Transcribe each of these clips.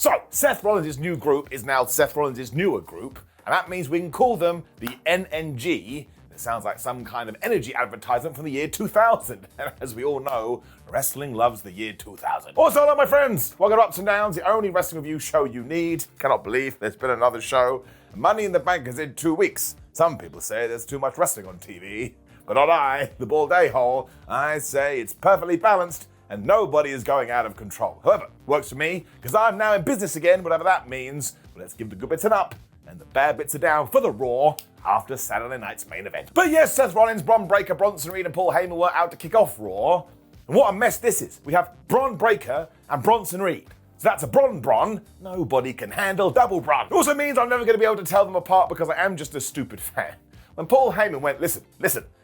So, Seth Rollins' new group is now Seth Rollins' newer group, and that means we can call them the NNG. It sounds like some kind of energy advertisement from the year 2000. And as we all know, wrestling loves the year 2000. Also, hello my friends! Welcome to Ups and Downs, the only wrestling review show you need. Cannot believe there's been another show. Money in the Bank is in 2 weeks. Some people say there's too much wrestling on TV. But not I, the bald a-hole. I say it's perfectly balanced and nobody is going out of control. However, works for me, because I'm now in business again, whatever that means. But let's give the good bits an up, and the bad bits are down for the Raw after Saturday night's main event. But yes, Seth Rollins, Bron Breakker, Bronson Reed and Paul Heyman were out to kick off Raw. And what a mess this is. We have Bron Breakker and Bronson Reed. So that's a Bron. Nobody can handle double Bron. It also means I'm never going to be able to tell them apart because I am just a stupid fan. When Paul Heyman went, listen,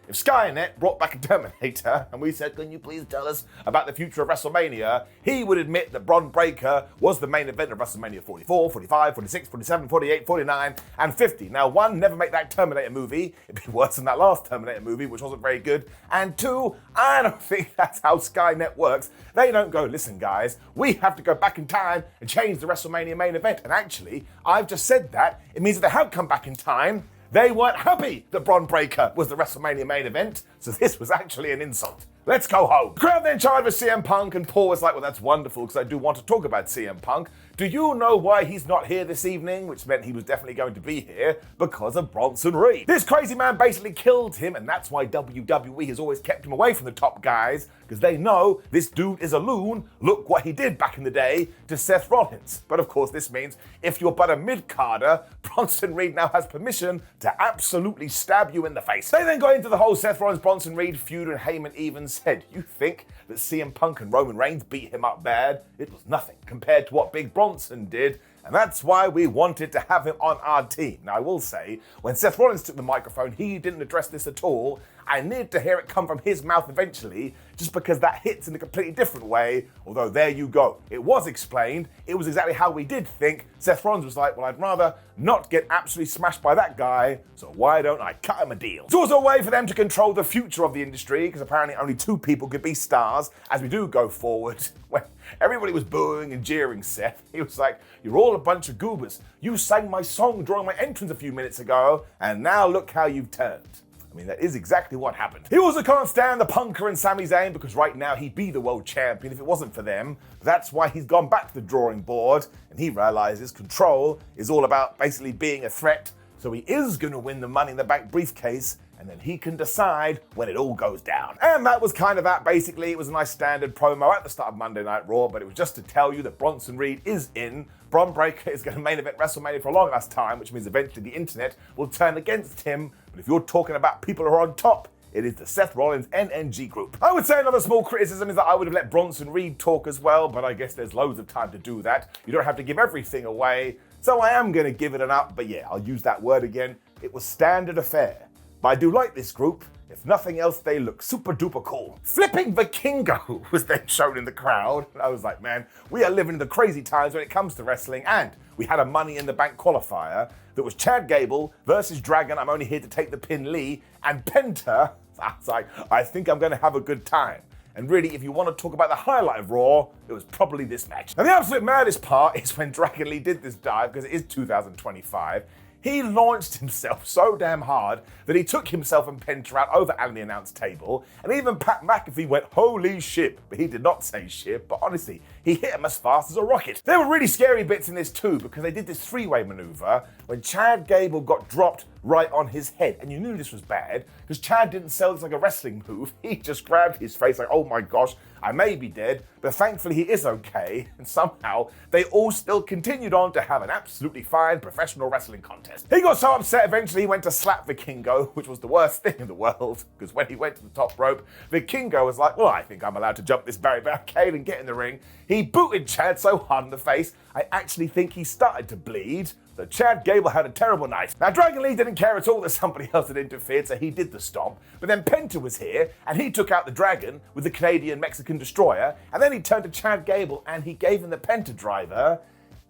if Skynet brought back a Terminator and we said, can you please tell us about the future of WrestleMania, he would admit that Bron Breakker was the main event of WrestleMania 44, 45, 46, 47, 48, 49, and 50. Now, one, never make that Terminator movie. It'd be worse than that last Terminator movie, which wasn't very good. And two, I don't think that's how Skynet works. They don't go, listen guys, we have to go back in time and change the WrestleMania main event. And actually, I've just said that. It means that they have come back in time. They weren't happy that Bron Breakker was the WrestleMania main event, so this was actually an insult. Let's go home. The crowd then charged with CM Punk, and Paul was like, well, that's wonderful, because I do want to talk about CM Punk. Do you know why he's not here this evening? Which meant he was definitely going to be here because of Bronson Reed. This crazy man basically killed him, and that's why WWE has always kept him away from the top guys, because they know this dude is a loon. Look what he did back in the day to Seth Rollins. But of course, this means if you're but a mid-carder, Bronson Reed now has permission to absolutely stab you in the face. They then got into the whole Seth Rollins-Bronson Reed feud, and Heyman even said, you think that CM Punk and Roman Reigns beat him up bad? It was nothing compared to what Big Bronson did, and that's why we wanted to have him on our team. Now, I will say, when Seth Rollins took the microphone, he didn't address this at all. I needed to hear it come from his mouth eventually, just because that hits in a completely different way, although there you go. It was explained, it was exactly how we did think. Seth Rollins was like, well, I'd rather not get absolutely smashed by that guy, so why don't I cut him a deal? It's also a way for them to control the future of the industry, because apparently only 2 people could be stars as we do go forward. When everybody was booing and jeering Seth, he was like, you're all a bunch of goobers. You sang my song during my entrance a few minutes ago, and now look how you've turned. I mean, that is exactly what happened. He also can't stand the Punker and Sami Zayn because right now he'd be the world champion if it wasn't for them. That's why he's gone back to the drawing board, and he realizes control is all about basically being a threat. So he is going to win the Money in the Bank briefcase, and then he can decide when it all goes down. And that was kind of that. Basically, it was a nice standard promo at the start of Monday Night Raw, but it was just to tell you that Bronson Reed is in. Bron Breakker is going to main event WrestleMania for a long last time, which means eventually the internet will turn against him. But if you're talking about people who are on top, it is the Seth Rollins NNG group. I would say another small criticism is that I would have let Bronson Reed talk as well, but I guess there's loads of time to do that. You don't have to give everything away. So I am going to give it an up, but yeah, I'll use that word again. It was standard affair. But I do like this group. If nothing else, they look super duper cool. Flipping Vikingo was then shown in the crowd. And I was like, man, we are living in the crazy times when it comes to wrestling. And we had a Money in the Bank qualifier that was Chad Gable versus Dragon, I'm only here to take the pin Lee, and Penta. I was like, I think I'm going to have a good time. And really, if you want to talk about the highlight of Raw, it was probably this match. And the absolute maddest part is when Dragon Lee did this dive, because it is 2025, he launched himself so damn hard that he took himself and Penta out over at the announce table, and even Pat McAfee went, holy shit, but he did not say shit, but honestly, he hit him as fast as a rocket. There were really scary bits in this too, because they did this 3-way maneuver when Chad Gable got dropped right on his head, and you knew this was bad, because Chad didn't sell this like a wrestling move. He just grabbed his face like, oh my gosh, I may be dead, but thankfully he is okay, and somehow they all still continued on to have an absolutely fine professional wrestling contest. He got so upset eventually he went to slap Vikingo, which was the worst thing in the world, because when he went to the top rope, Vikingo was like, well, I think I'm allowed to jump this barricade and get in the ring. He booted Chad so hard in the face, I actually think he started to bleed. So Chad Gable had a terrible night. Now, Dragon Lee didn't care at all that somebody else had interfered, so he did the stomp. But then Penta was here, and he took out the Dragon with the Canadian-Mexican Destroyer, and then he turned to Chad Gable, and he gave him the Penta driver,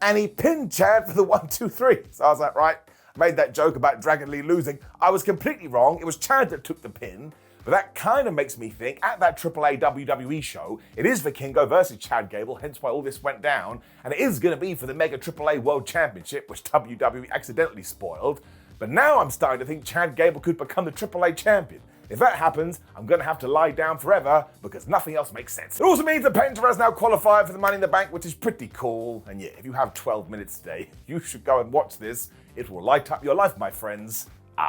and he pinned Chad for the 1, 2, 3. So I was like, right, I made that joke about Dragon Lee losing. I was completely wrong. It was Chad that took the pin. But that kind of makes me think, at that AAA WWE show, it is Vikingo versus Chad Gable, hence why all this went down, and it is going to be for the Mega AAA World Championship, which WWE accidentally spoiled. But now I'm starting to think Chad Gable could become the AAA champion. If that happens, I'm going to have to lie down forever because nothing else makes sense. It also means that Penta has now qualified for the Money in the Bank, which is pretty cool. And yeah, if you have 12 minutes today, you should go and watch this. It will light up your life, my friends.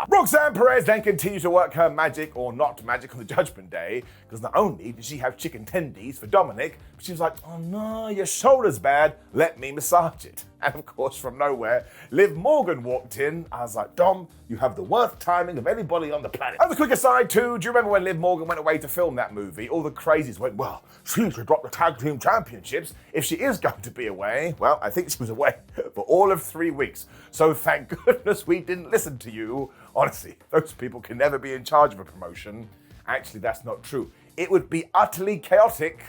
Roxanne Perez then continues to work her magic, or not magic, on the Judgment Day, because not only did she have chicken tendies for Dominic, but she was like, oh no, your shoulder's bad, let me massage it. And of course, from nowhere, Liv Morgan walked in. I was like, Dom, you have the worst timing of anybody on the planet. As a quick aside too, do you remember when Liv Morgan went away to film that movie? All the crazies went, well, she should drop the tag team championships if she is going to be away. Well, I think she was away for all of 3 weeks. So thank goodness we didn't listen to you. Honestly, those people can never be in charge of a promotion. Actually, that's not true. It would be utterly chaotic.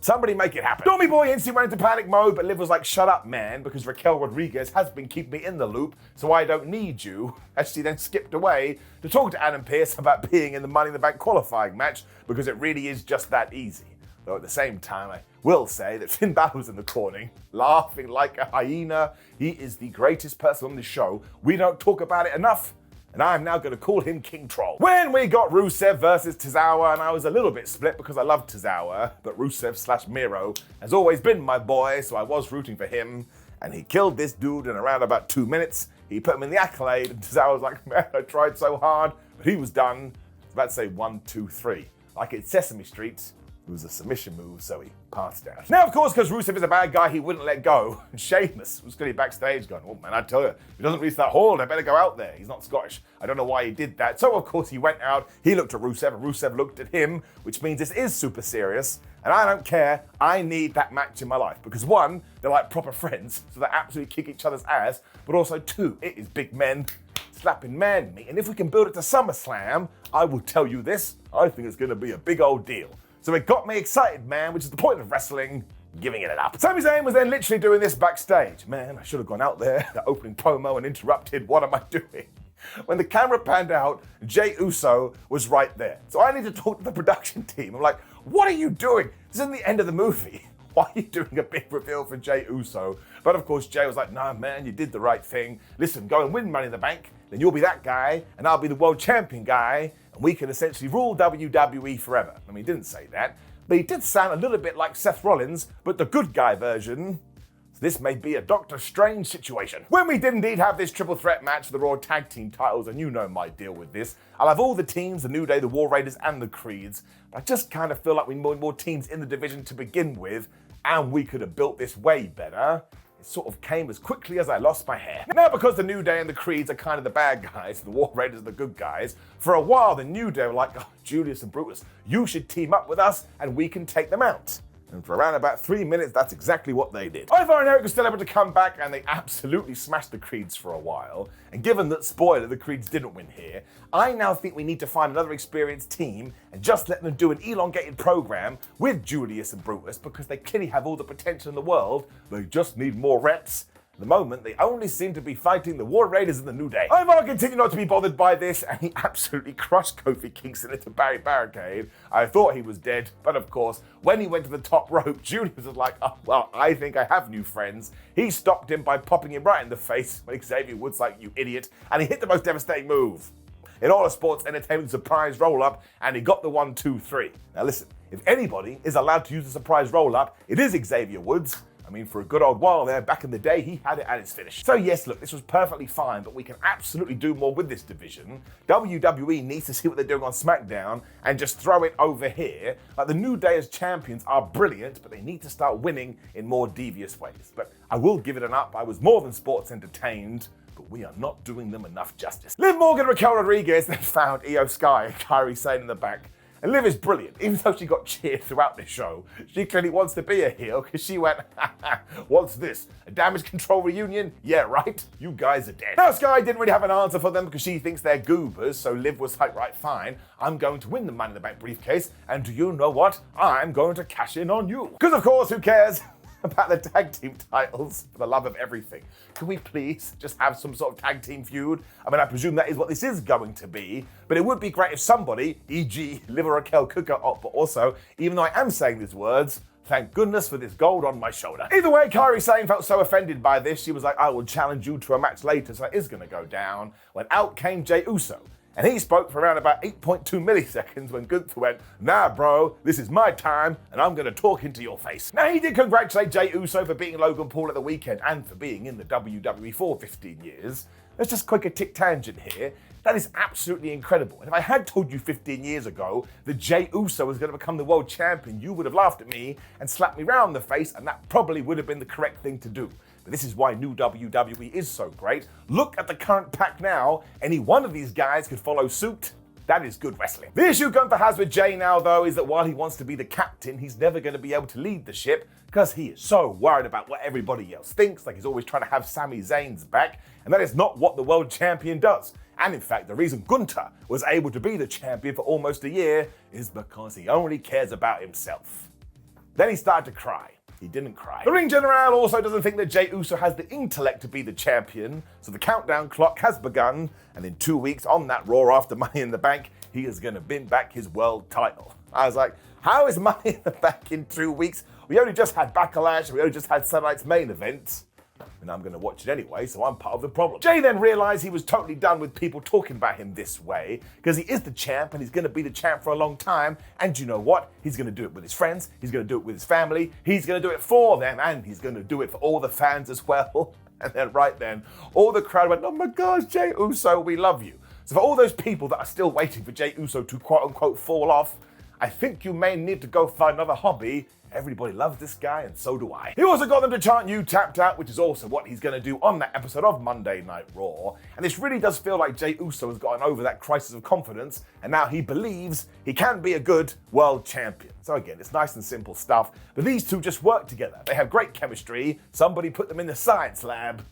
Somebody make it happen. Tommy Boy instantly went into panic mode, but Liv was like, shut up, man, because Raquel Rodriguez has been keeping me in the loop, so I don't need you. As she then skipped away to talk to Adam Pearce about being in the Money in the Bank qualifying match, because it really is just that easy. Though at the same time, I will say that Finn Balor was in the corner, laughing like a hyena. He is the greatest person on this show. We don't talk about it enough. And I'm now going to call him King Troll. When we got Rusev versus Tozawa, and I was a little bit split because I love Tozawa, but Rusev / Miro has always been my boy, so I was rooting for him. And he killed this dude in around about 2 minutes. He put him in the accolade, and Tozawa was like, man, I tried so hard, but he was done. I was about to say 1, 2, 3. Like it's Sesame Street. It was a submission move, so he passed out. Now, of course, because Rusev is a bad guy, he wouldn't let go. And Sheamus was clearly backstage going, oh man, I tell you, if he doesn't reach that hold, I better go out there. He's not Scottish. I don't know why he did that. So, of course, he went out, he looked at Rusev, and Rusev looked at him, which means this is super serious. And I don't care, I need that match in my life. Because one, they're like proper friends, so they absolutely kick each other's ass. But also two, it is big men slapping man meat. And if we can build it to SummerSlam, I will tell you this, I think it's gonna be a big old deal. So it got me excited, man, which is the point of wrestling, giving it up. Sami Zayn was then literally doing this backstage. Man, I should have gone out there, the opening promo, and interrupted. What am I doing? When the camera panned out, Jey Uso was right there. So I need to talk to the production team. I'm like, what are you doing? This isn't the end of the movie. Why are you doing a big reveal for Jey Uso? But of course, Jey was like, nah, man, you did the right thing. Listen, go and win Money in the Bank. Then you'll be that guy, and I'll be the world champion guy. And we can essentially rule WWE forever. I mean, he didn't say that, but he did sound a little bit like Seth Rollins, but the good guy version. So this may be a Doctor Strange situation. When we did indeed have this triple threat match for the Raw Tag Team titles, and you know my deal with this, I'll have all the teams, the New Day, the War Raiders, and the Creeds. But I just kind of feel like we need more teams in the division to begin with, and we could have built this way better. It sort of came as quickly as I lost my hair. Now, because the New Day and the Creeds are kind of the bad guys, the War Raiders are the good guys, for a while the New Day were like, oh, Julius and Brutus, you should team up with us and we can take them out. And for around about 3 minutes, that's exactly what they did. Ivar and Eric were still able to come back, and they absolutely smashed the Creeds for a while. And given that, spoiler, the Creeds didn't win here, I now think we need to find another experienced team and just let them do an elongated program with Julius and Brutus, because they clearly have all the potential in the world. They just need more reps. At the moment, they only seem to be fighting the War Raiders and the New Day. Ivar continued not to be bothered by this, and he absolutely crushed Kofi Kingston into barricade. I thought he was dead, but of course, when he went to the top rope, Julius was like, oh, well, I think I have new friends. He stopped him by popping him right in the face when Xavier Woods like, you idiot, and he hit the most devastating move in all of sports entertainment, surprise roll-up, and he got the 1, 2, 3. Now listen, if anybody is allowed to use a surprise roll-up, it is Xavier Woods. I mean, for a good old while there, back in the day, he had it at its finish. So yes, look, this was perfectly fine, but we can absolutely do more with this division. WWE needs to see what they're doing on SmackDown and just throw it over here. Like, the New Day as champions are brilliant, but they need to start winning in more devious ways. But I will give it an up. I was more than sports entertained, but we are not doing them enough justice. Liv Morgan and Raquel Rodriguez then found Io Sky and Kairi Sane in the back. And Liv is brilliant. Even though she got cheered throughout this show, she clearly wants to be a heel, because she went, what's this? A Damage Control reunion? Yeah, right? You guys are dead. Now, Sky didn't really have an answer for them because she thinks they're goobers, so Liv was like, right, fine, I'm going to win the Money in the Bank briefcase, and do you know what? I'm going to cash in on you. Because of course, who cares? about the tag team titles for the love of everything. Can we please just have some sort of tag team feud? I mean, I presume that is what this is going to be, but it would be great if somebody, e.g. Liv or Raquel, could go up, but also, even though I am saying these words, thank goodness for this gold on my shoulder. Either way, Kairi Sane felt so offended by this, she was like, I will challenge you to a match later, so it is going to go down, when out came Jey Uso. And he spoke for around about 8.2 milliseconds when Gunther went, nah bro, this is my time and I'm going to talk into your face. Now he did congratulate Jey Uso for beating Logan Paul at the weekend and for being in the WWE for 15 years. Let's just quick a tick tangent here. That is absolutely incredible. And if I had told you 15 years ago that Jey Uso was going to become the world champion, you would have laughed at me and slapped me round the face, and that probably would have been the correct thing to do. But this is why new WWE is so great. Look at the current pack now. Any one of these guys could follow suit. That is good wrestling. The issue Gunther has with Jey now, though, is that while he wants to be the captain, he's never going to be able to lead the ship because he is so worried about what everybody else thinks, like he's always trying to have Sami Zayn's back, and that is not what the world champion does. And in fact, the reason Gunther was able to be the champion for almost a year is because he only cares about himself. Then he started to cry. He didn't cry. The Ring General also doesn't think that Jey Uso has the intellect to be the champion, so the countdown clock has begun, and in 2 weeks on that Raw after Money in the Bank, he is going to win back his world title. I was like, how is Money in the Bank in 2 weeks? We only just had Backlash, we only just had Sunday Night's main event. And I'm going to watch it anyway, so I'm part of the problem. Jey then realized he was totally done with people talking about him this way, because he is the champ and he's going to be the champ for a long time. And you know what? He's going to do it with his friends, he's going to do it with his family, he's going to do it for them, and he's going to do it for all the fans as well. And then right then, all the crowd went, oh my gosh, Jey Uso, we love you. So for all those people that are still waiting for Jey Uso to quote unquote fall off, I think you may need to go find another hobby. Everybody loves this guy, and so do I. He also got them to chant "You tapped out," which is also what he's going to do on that episode of Monday Night Raw. And this really does feel like Jey Uso has gotten over that crisis of confidence, and now he believes he can be a good world champion. So again, it's nice and simple stuff, but these two just work together. They have great chemistry. Somebody put them in the science lab.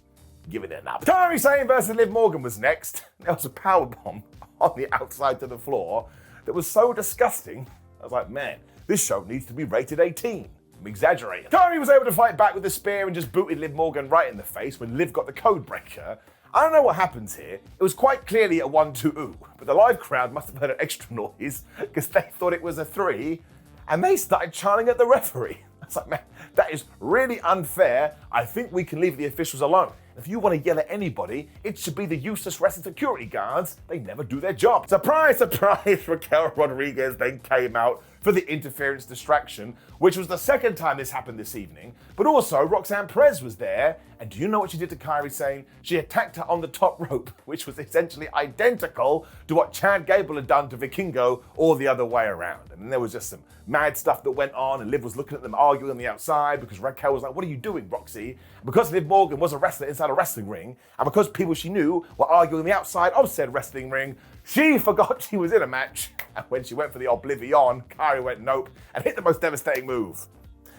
Give it an up. Kairi Sane versus Liv Morgan was next. There was a powerbomb on the outside to the floor that was so disgusting. I was like, man, this show needs to be rated 18. I'm exaggerating. Kairi was able to fight back with the spear and just booted Liv Morgan right in the face when Liv got the code breaker. I don't know what happens here. It was quite clearly a 1-2, but the live crowd must have heard an extra noise because they thought it was a 3, and they started chanting at the referee. I was like, man, that is really unfair. I think we can leave the officials alone. If you want to yell at anybody, it should be the useless wrestling security guards. They never do their job. Surprise, surprise, Raquel Rodriguez then came out for the interference distraction, which was the second time this happened this evening. But also, Roxanne Perez was there, and do you know what she did to Kairi Sane? She attacked her on the top rope, which was essentially identical to what Chad Gable had done to Vikingo, or the other way around. And then there was just some mad stuff that went on, and Liv was looking at them arguing on the outside because Raquel was like, what are you doing, Roxy? And because Liv Morgan was a wrestler inside a wrestling ring, and because people she knew were arguing on the outside of said wrestling ring, she forgot she was in a match, and when she went for the Oblivion, Kairi went nope and hit the most devastating move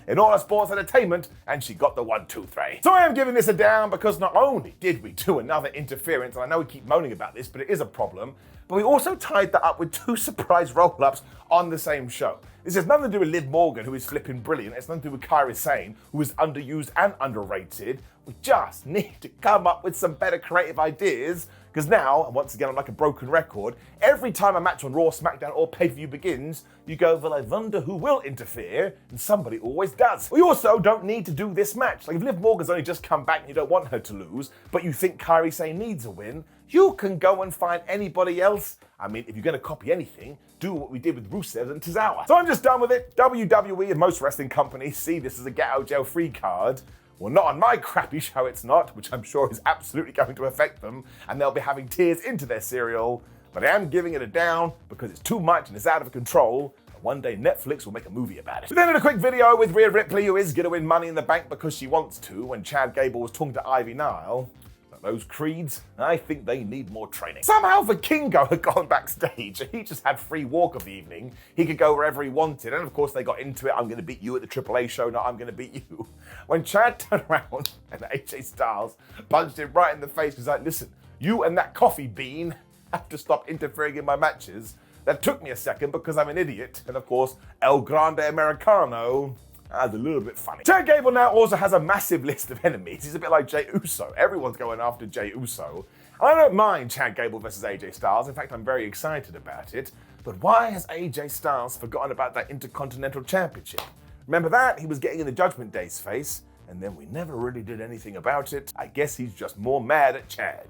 in all of sports entertainment, and she got the 1-2-3. So I am giving this a down because not only did we do another interference, and I know we keep moaning about this, but it is a problem, but we also tied that up with 2 surprise roll-ups on the same show. This has nothing to do with Liv Morgan, who is flipping brilliant. It's nothing to do with Kairi Sane, who is underused and underrated. We just need to come up with some better creative ideas, because now, and once again I'm like a broken record, every time a match on Raw, SmackDown or pay-per-view begins, you go, well, I wonder who will interfere, and somebody always does. We also don't need to do this match. Like if Liv Morgan's only just come back and you don't want her to lose, but you think Kairi Sane needs a win, you can go and find anybody else. I mean, if you're going to copy anything, do what we did with Rusev and Tozawa. So I'm just done with it. WWE and most wrestling companies see this as a get out jail free card. Well, not on my crappy show it's not, which I'm sure is absolutely going to affect them, and they'll be having tears into their cereal, but I am giving it a down because it's too much and it's out of control. One day Netflix will make a movie about it. But then in a quick video with Rhea Ripley, who is going to win Money in the Bank because she wants to, when Chad Gable was talking to Ivy Nile, those creeds, I think they need more training. Somehow Vikingo had gone backstage. He just had free walk of the evening. He could go wherever he wanted. And of course they got into it. I'm going to beat you at the AAA show. No, I'm going to beat you. When Chad turned around and AJ Styles punched him right in the face, he's like, listen, you and that coffee bean have to stop interfering in my matches. That took me a second because I'm an idiot. And of course, El Grande Americano, That's a little bit funny. Chad Gable now also has a massive list of enemies. He's a bit like Jey Uso. Everyone's going after Jey Uso. I don't mind Chad Gable versus AJ Styles. In fact, I'm very excited about it. But why has AJ Styles forgotten about that Intercontinental Championship? Remember that? He was getting in the Judgment Day's face, and then we never really did anything about it. I guess he's just more mad at Chad.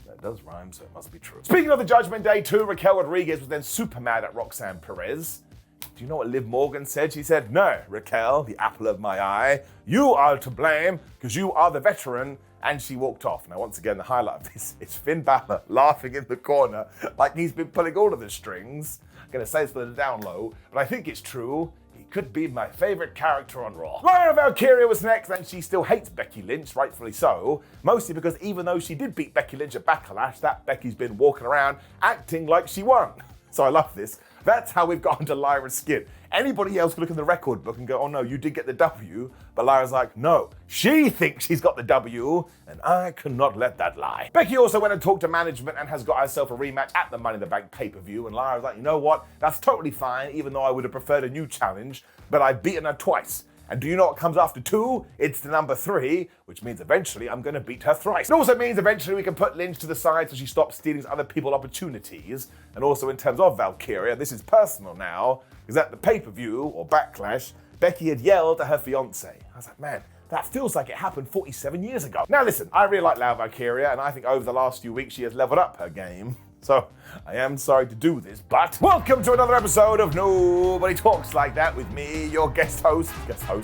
That does rhyme, so it must be true. Speaking of the Judgment Day too, Raquel Rodriguez was then super mad at Roxanne Perez. Do you know what Liv Morgan said? She said, "No, Raquel, the apple of my eye, you are to blame because you are the veteran." And she walked off. Now, once again, the highlight of this is Finn Bálor laughing in the corner like he's been pulling all of the strings. I'm going to say this for the down low, but I think it's true. He could be my favorite character on Raw. Lyra Valkyria was next, and she still hates Becky Lynch, rightfully so. Mostly because even though she did beat Becky Lynch at Backlash, that Becky's been walking around acting like she won. So I love this. That's how we've gotten to Lyra's skin. Anybody else could look in the record book and go, "Oh no, you did get the W." But Lyra's like, no, she thinks she's got the W, and I cannot let that lie. Becky also went and talked to management and has got herself a rematch at the Money in the Bank pay-per-view, and Lyra's like, you know what? That's totally fine, even though I would have preferred a new challenge, but I've beaten her twice. And do you know what comes after 2? It's the number 3, which means eventually I'm going to beat her thrice. It also means eventually we can put Lynch to the side so she stops stealing other people's opportunities. And also in terms of Valkyria, this is personal now, because at the pay-per-view, or Backlash, Becky had yelled at her fiancé. I was like, man, that feels like it happened 47 years ago. Now listen, I really like Valkyria, and I think over the last few weeks she has leveled up her game. So, I am sorry to do this, but welcome to another episode of Nobody Talks Like That with me, your guest host,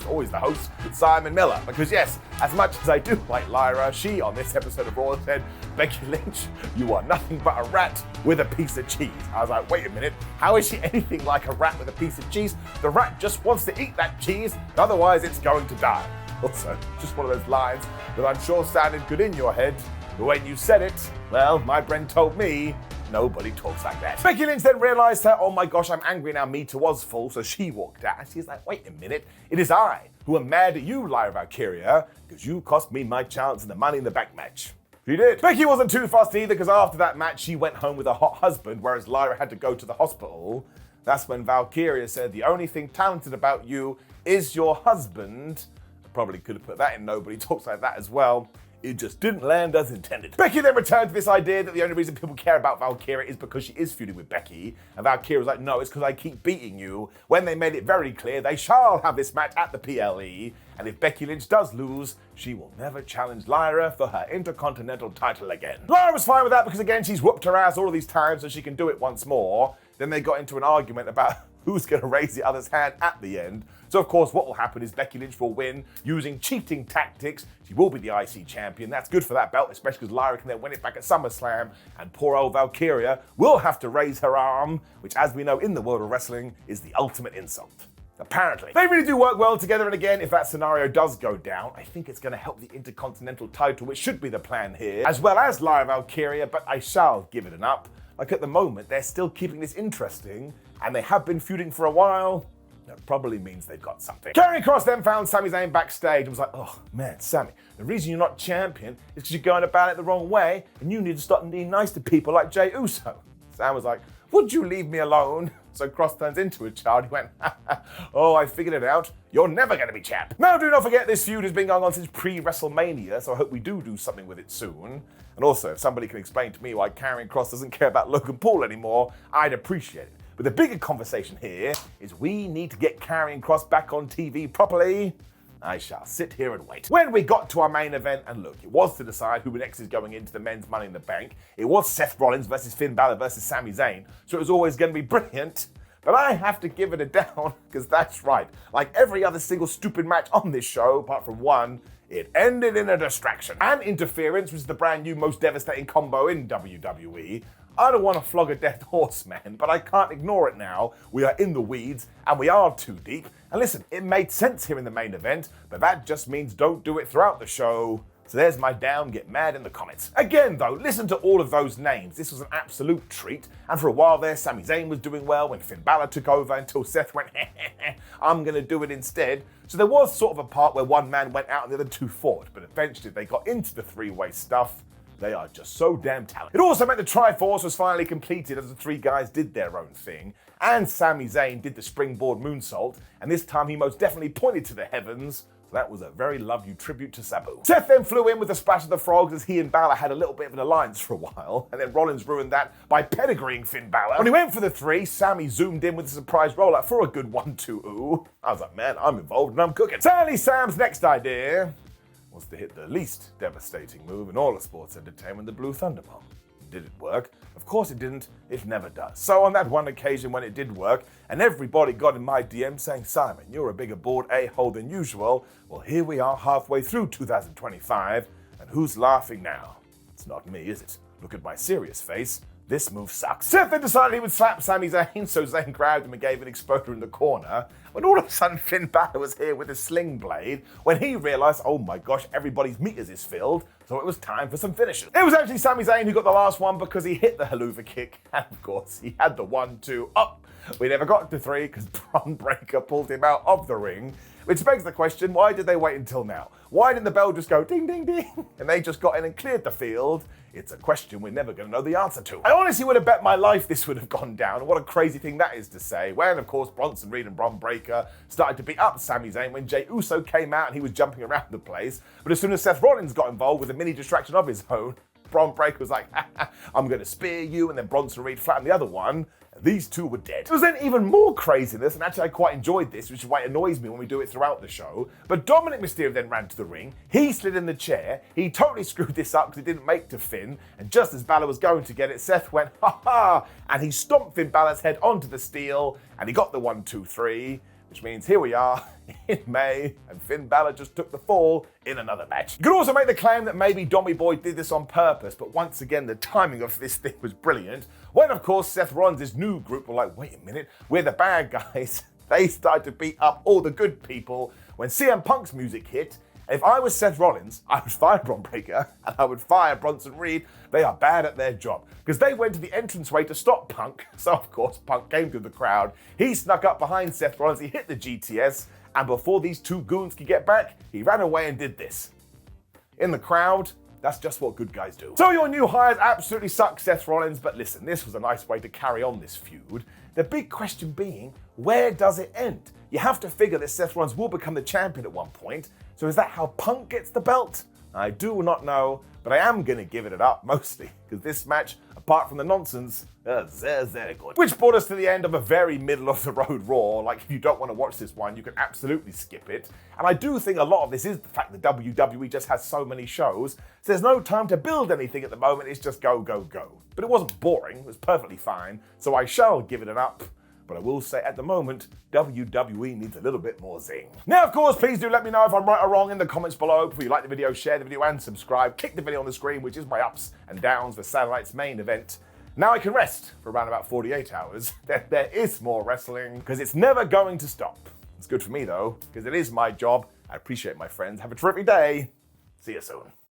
always the host, Simon Miller. Because yes, as much as I do like Lyra, she on this episode of Raw said, "Becky Lynch, you are nothing but a rat with a piece of cheese." I was like, wait a minute, how is she anything like a rat with a piece of cheese? The rat just wants to eat that cheese, and otherwise it's going to die. Also, just one of those lines that I'm sure sounded good in your head, but when you said it, well, my friend told me, nobody talks like that. Becky Lynch then realised that, oh my gosh, I'm angry now, meter was full, so she walked out. And she's like, wait a minute, it is I who am mad at you, Lyra Valkyria, because you cost me my chance in the Money in the Bank match. She did. Becky wasn't too fussed either, because after that match, she went home with a hot husband, whereas Lyra had to go to the hospital. That's when Valkyria said, the only thing talented about you is your husband. I probably could have put that in Nobody Talks Like That as well. It just didn't land as intended. Becky then returned to this idea that the only reason people care about Valkyria is because she is feuding with Becky. And Valkyria was like, no, it's because I keep beating you. When they made it very clear they shall have this match at the PLE. And if Becky Lynch does lose, she will never challenge Lyra for her Intercontinental title again. Lyra was fine with that because again, she's whooped her ass all of these times so she can do it once more. Then they got into an argument about who's going to raise the other's hand at the end. So of course what will happen is Becky Lynch will win using cheating tactics. She will be the IC champion. That's good for that belt, especially because Lyra can then win it back at SummerSlam, and poor old Valkyria will have to raise her arm, which as we know in the world of wrestling is the ultimate insult. Apparently. They really do work well together, and again, if that scenario does go down, I think it's going to help the Intercontinental title, which should be the plan here, as well as Lyra Valkyria, but I shall give it an up. Like at the moment, they're still keeping this interesting, and they have been feuding for a while. That probably means they've got something. Karrion Kross then found Sami Zayn backstage and was like, oh man, Sami, the reason you're not champion is because you're going about it the wrong way, and you need to start being nice to people like Jey Uso. Sam was like, would you leave me alone? So Kross turns into a child. He went, oh, I figured it out. You're never going to be champ. Now, do not forget this feud has been going on since pre-WrestleMania, so I hope we do something with it soon. And also, if somebody can explain to me why Karrion Kross doesn't care about Logan Paul anymore, I'd appreciate it. But the bigger conversation here is we need to get Karrion Kross back on TV properly. I shall sit here and wait. When we got to our main event, and look, it was to decide who next is going into the men's Money in the Bank. It was Seth Rollins versus Finn Bálor versus Sami Zayn, so it was always going to be brilliant. But I have to give it a down, because that's right. Like every other single stupid match on this show, apart from one, it ended in a distraction. And interference, which is the brand new most devastating combo in WWE. I don't want to flog a dead horse, man, but I can't ignore it now. We are in the weeds, and we are too deep. And listen, it made sense here in the main event, but that just means don't do it throughout the show. So there's my down, get mad in the comments. Again though, listen to all of those names. This was an absolute treat. And for a while there, Sami Zayn was doing well when Finn Bálor took over until Seth went, I'm going to do it instead. So there was sort of a part where one man went out and the other two fought, but eventually they got into the three-way stuff. They are just so damn talented. It also meant the Triforce was finally completed as the three guys did their own thing, and Sami Zayn did the springboard moonsault, and this time he most definitely pointed to the heavens, so that was a very love you tribute to Sabu. Seth then flew in with the Splash of the Frogs as he and Bálor had a little bit of an alliance for a while, and then Rollins ruined that by pedigreeing Finn Bálor. When he went for the three, Sami zoomed in with a surprise rollout for a good 1-2-ooh. I was like, man, I'm involved and I'm cooking. Sadly, Sam's next idea was to hit the least devastating move in all of sports entertainment, the Blue Thunder Bomb. Did it work? Of course it didn't. It never does. So on that one occasion when it did work, and everybody got in my DM saying, Simon, you're a bigger bored a-hole than usual, well, here we are halfway through 2025, and who's laughing now? It's not me, is it? Look at my serious face. This move sucks. Seth then decided he would slap Sami Zayn, so Zayn grabbed him and gave an exploder in the corner, when all of a sudden Finn Bálor was here with a sling blade, when he realised, oh my gosh, everybody's meters is filled, so it was time for some finishes. It was actually Sami Zayn who got the last one because he hit the haluva kick, and of course, he had the 1-2 up. We never got to 3 because Bron Breaker pulled him out of the ring, which begs the question, why did they wait until now? Why didn't the bell just go ding, ding, ding, and they just got in and cleared the field? It's a question we're never going to know the answer to. I honestly would have bet my life this would have gone down, and what a crazy thing that is to say, when, of course, Bronson Reed and Bron Breaker started to beat up Sami Zayn when Jey Uso came out and he was jumping around the place, but as soon as Seth Rollins got involved with a mini distraction of his own, Bron Breaker was like, I'm going to spear you, and then Bronson Reed flattened the other one, and these two were dead. It was then even more craziness, and actually I quite enjoyed this, which is why it annoys me when we do it throughout the show, but Dominic Mysterio then ran to the ring, he slid in the chair, he totally screwed this up because it didn't make to Finn, and just as Bálor was going to get it, Seth went, ha ha, and he stomped Finn Bálor's head onto the steel, and he got the 1-2-3, which means here we are in May, and Finn Bálor just took the fall in another match. You could also make the claim that maybe Dommy Boy did this on purpose, but once again, the timing of this thing was brilliant. When, of course, Seth Rollins' new group were like, wait a minute, we're the bad guys. They started to beat up all the good people when CM Punk's music hit. If I was Seth Rollins, I would fire Bron Breaker and I would fire Bronson Reed. They are bad at their job because they went to the entranceway to stop Punk. So, of course, Punk came through the crowd. He snuck up behind Seth Rollins. He hit the GTS. And before these two goons could get back, he ran away and did this. In the crowd, that's just what good guys do. So your new hires absolutely suck, Seth Rollins. But listen, this was a nice way to carry on this feud. The big question being, where does it end? You have to figure that Seth Rollins will become the champion at one point. So is that how Punk gets the belt? I do not know, but I am going to give it up, mostly, because this match, apart from the nonsense, very good. Which brought us to the end of a very middle-of-the-road Raw. Like, if you don't want to watch this one, you can absolutely skip it. And I do think a lot of this is the fact that WWE just has so many shows, so there's no time to build anything at the moment, it's just go, go, go. But it wasn't boring, it was perfectly fine, so I shall give it an up. But I will say at the moment, WWE needs a little bit more zing. Now, of course, please do let me know if I'm right or wrong in the comments below. If you like the video, share the video and subscribe. Click the video on the screen, which is my ups and downs for Saturday night's main event. Now I can rest for around about 48 hours. There is more wrestling, because it's never going to stop. It's good for me, though, because it is my job. I appreciate my friends. Have a terrific day. See you soon.